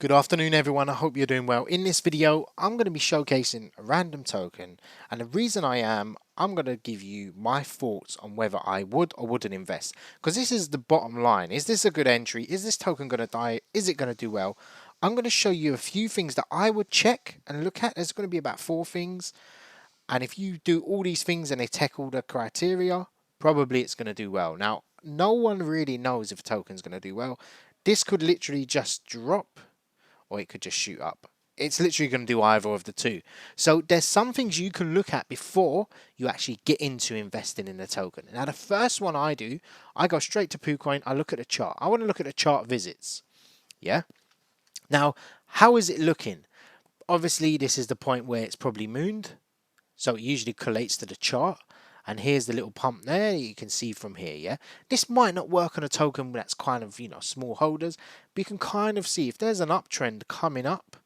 Good afternoon everyone, I hope you're doing well. In this video, I'm going to be showcasing a random token, and the reason I'm going to give you my thoughts on whether I would or wouldn't invest. Because this is the bottom line. Is this a good entry? Is this token going to die? Is it going to do well? I'm going to show you a few things that I would check and look at. There's going to be about 4 things. And if you do all these things and they tick all the criteria, probably it's going to do well. Now, no one really knows if a token's going to do well. This could literally just drop, or it could just shoot up. It's literally going to do either of the two. So there's some things you can look at before you actually get into investing in the token. Now the first one I do, I go straight to PooCoin. I look at the chart. I want to look at the chart visits. Yeah. Now, how is it looking? Obviously, this is the point where it's probably mooned. So it usually collates to the chart. And here's the little pump there you can see from here. Yeah, this might not work on a token that's kind of, small holders, but you can kind of see if there's an uptrend coming up,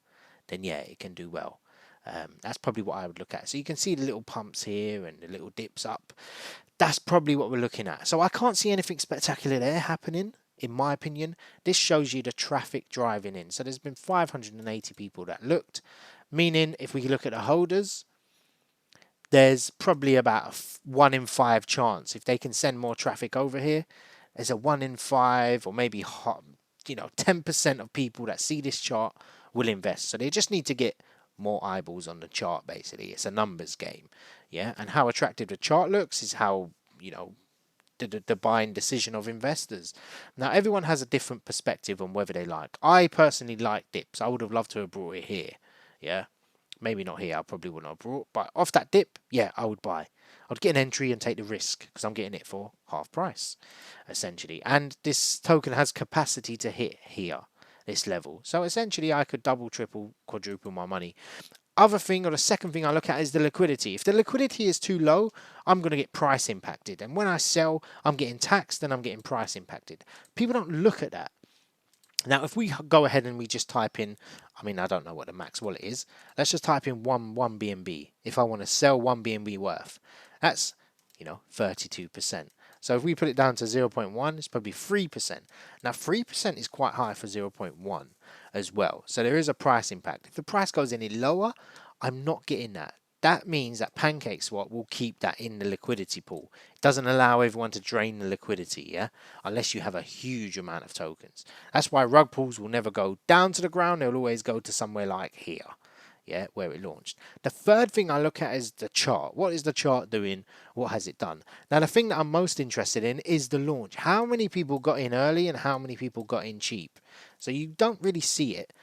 then yeah, it can do well. That's probably what I would look at. So you can see the little pumps here and the little dips up. That's probably what we're looking at. So I can't see anything spectacular there happening, in my opinion. This shows you the traffic driving in. So there's been 580 people that looked, meaning if we look at the holders, there's probably about a 1 in 5 chance if they can send more traffic over here. There's a 1 in 5, or maybe 10% of people that see this chart will invest. So they just need to get more eyeballs on the chart. Basically, it's a numbers game. Yeah, and how attractive the chart looks is how the buying decision of investors. Now everyone has a different perspective on whether they like. I personally like dips. I would have loved to have brought it here. Yeah, maybe not here, I probably wouldn't have brought, but off that dip, yeah, I would buy. I'd get an entry and take the risk because I'm getting it for half price, essentially. And this token has capacity to hit here, this level. So essentially, I could double, triple, quadruple my money. Other thing, or the second thing I look at, is the liquidity. If the liquidity is too low, I'm going to get price impacted. And when I sell, I'm getting taxed and I'm getting price impacted. People don't look at that. Now, if we go ahead and we just type in, I don't know what the max wallet is. Let's just type in one BNB. If I want to sell 1 BNB worth, that's, 32%. So if we put it down to 0.1, it's probably 3%. Now, 3% is quite high for 0.1 as well. So there is a price impact. If the price goes any lower, I'm not getting that. That means that PancakeSwap will keep that in the liquidity pool. It doesn't allow everyone to drain the liquidity, yeah, unless you have a huge amount of tokens. That's why rug pools will never go down to the ground. They'll always go to somewhere like here, yeah, where it launched. The third thing I look at is the chart. What is the chart doing? What has it done? Now, the thing that I'm most interested in is the launch. How many people got in early and how many people got in cheap? So you don't really see it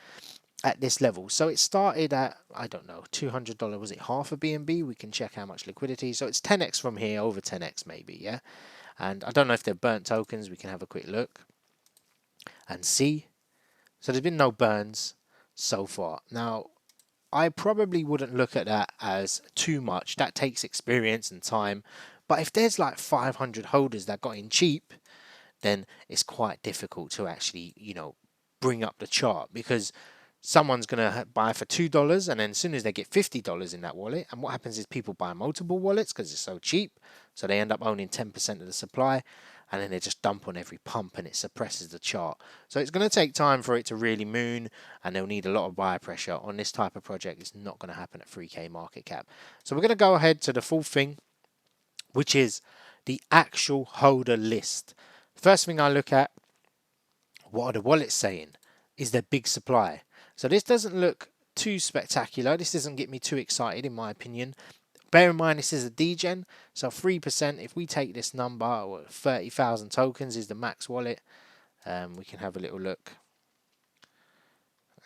at this level. So it started at, I don't know, $200. Was it half a BNB? We can check how much liquidity. So it's 10x from here, over 10x maybe, yeah? And I don't know if they're burnt tokens. We can have a quick look and see. So there's been no burns so far. Now, I probably wouldn't look at that as too much. That takes experience and time. But if there's like 500 holders that got in cheap, then it's quite difficult to actually, bring up the chart, because someone's going to buy for $2, and then as soon as they get $50 in that wallet, and what happens is people buy multiple wallets because it's so cheap, so they end up owning 10% of the supply, and then they just dump on every pump and it suppresses the chart. So it's going to take time for it to really moon, and they'll need a lot of buyer pressure on this type of project. It's not going to happen at 3k market cap. So we're going to go ahead to the full thing, which is the actual holder list. First thing I look at, what are the wallets saying? Is there big supply? So this doesn't look too spectacular. This doesn't get me too excited, in my opinion. Bear in mind, this is a degen, so 3%. If we take this number, or 30,000 tokens is the max wallet, we can have a little look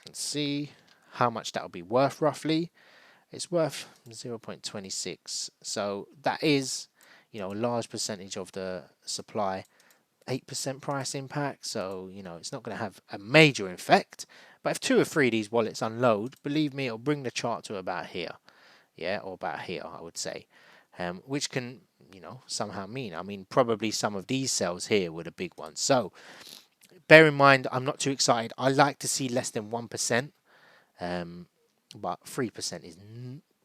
and see how much that will be worth roughly. It's worth 0.26, so that is, a large percentage of the supply. 8% price impact, so it's not going to have a major effect. But if 2 or 3 of these wallets unload, believe me, it'll bring the chart to about here, yeah, or about here, I would say, which can somehow mean, probably some of these sales here were the big ones. So bear in mind, I'm not too excited. I like to see less than 1%, but 3% is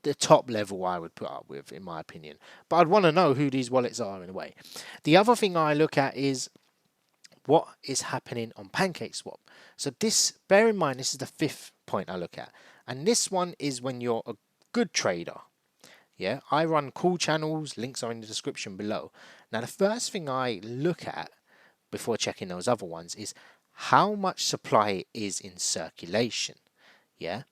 the top level I would put up with, in my opinion. But I'd want to know who these wallets are in a way. The other thing I look at is what is happening on PancakeSwap. So this, bear in mind, this is the fifth point I look at, and this one is when you're a good trader. Yeah, I run call channels, links are in the description below. Now the first thing I look at before checking those other ones is how much supply is in circulation. Yeah,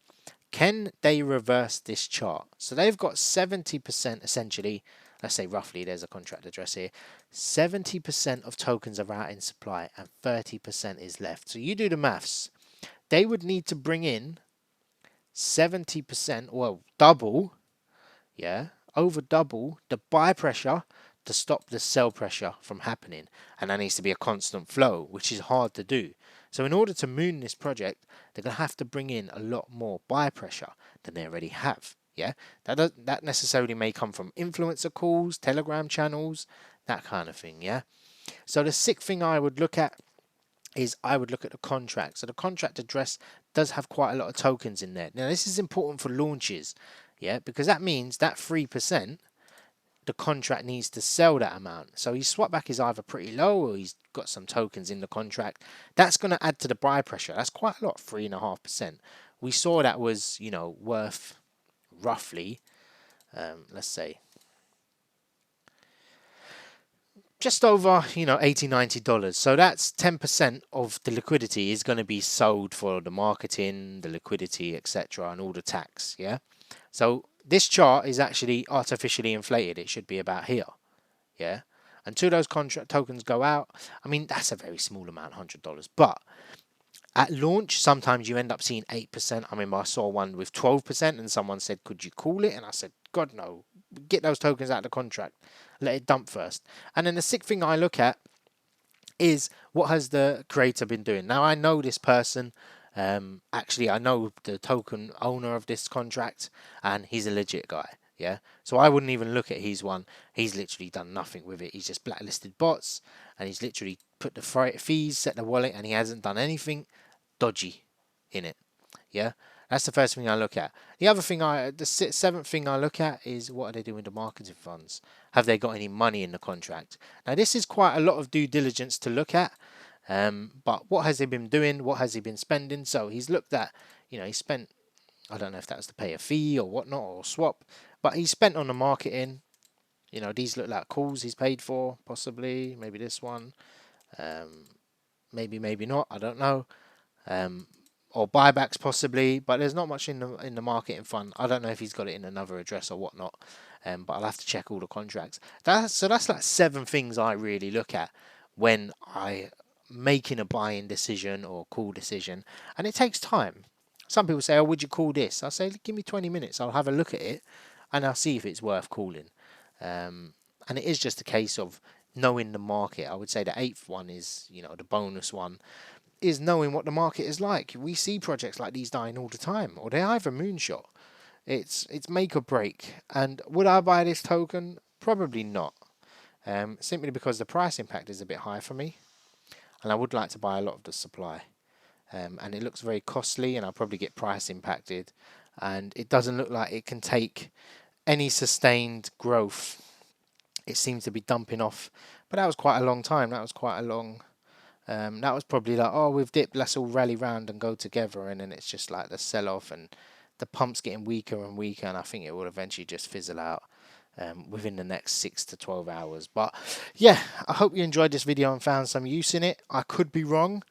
can they reverse this chart? So they've got 70% essentially, let's say roughly, there's a contract address here, 70% of tokens are out in supply and 30% is left. So you do the maths. They would need to bring in 70%, well, double, yeah, over double the buy pressure to stop the sell pressure from happening, and that needs to be a constant flow, which is hard to do. So in order to moon this project, they're going to have to bring in a lot more buy pressure than they already have. Yeah, that necessarily may come from influencer calls, Telegram channels, that kind of thing. Yeah, so the sixth thing I would look at is I would look at the contract. So the contract address does have quite a lot of tokens in there. Now this is important for launches, yeah, because that means that 3%, the contract needs to sell that amount. So his swap back is either pretty low or he's got some tokens in the contract. That's going to add to the buy pressure. That's quite a lot, 3.5%. We saw that was, you know, worth roughly, let's say, just over, you know, $80–90. So that's 10% of the liquidity is going to be sold for the marketing, the liquidity, etc., and all the tax. Yeah. So this chart is actually artificially inflated. It should be about here. Yeah. Until those contract tokens go out, I mean, that's a very small amount, $100. But at launch, sometimes you end up seeing 8%. I mean, I saw one with 12%, and someone said, "Could you call it?" And I said, "God, no. Get those tokens out of the contract. Let it dump first." And then the sixth thing I look at is what has the creator been doing. Now, I know this person. Actually, I know the token owner of this contract, and he's a legit guy. Yeah, so I wouldn't even look at his one. He's literally done nothing with it. He's just blacklisted bots, and he's literally put the fees, set the wallet, and he hasn't done anything dodgy in it. Yeah, that's the first thing I look at. The other thing the seventh thing I look at is what are they doing with the marketing funds? Have they got any money in the contract? Now this is quite a lot of due diligence to look at. But what has he been doing? What has he been spending? So he's looked at, you know, he spent, I don't know if that was to pay a fee or whatnot or swap, but he spent on the marketing. You know, these look like calls he's paid for, possibly, maybe this one, maybe not, I don't know, or buybacks possibly, but there's not much in the marketing fund. I don't know if he's got it in another address or whatnot, but I'll have to check all the contracts. So that's like 7 things I really look at when I making a buying decision or call decision, and it takes time. Some people say, "Oh, would you call this?" I say, "Give me 20 minutes. I'll have a look at it, and I'll see if it's worth calling." And it is just a case of knowing the market. I would say the 8th one is, you know, the bonus one is knowing what the market is like. We see projects like these dying all the time, or they either moonshot. It's make or break. And would I buy this token? Probably not. Simply because the price impact is a bit high for me, and I would like to buy a lot of the supply. And it looks very costly, and I'll probably get price impacted, and it doesn't look like it can take any sustained growth. It seems to be dumping off, but that was quite a long time. That was quite a long. That was probably like, oh, we've dipped, let's all rally round and go together, and then it's just like the sell-off, and the pump's getting weaker and weaker, and I think it will eventually just fizzle out within the next 6 to 12 hours. But yeah, I hope you enjoyed this video and found some use in it. I could be wrong.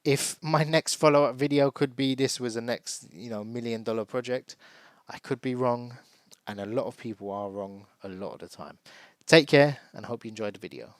If my next follow-up video could be this was a next, you know, $1 million project, I could be wrong, and a lot of people are wrong a lot of the time. Take care, and hope you enjoyed the video.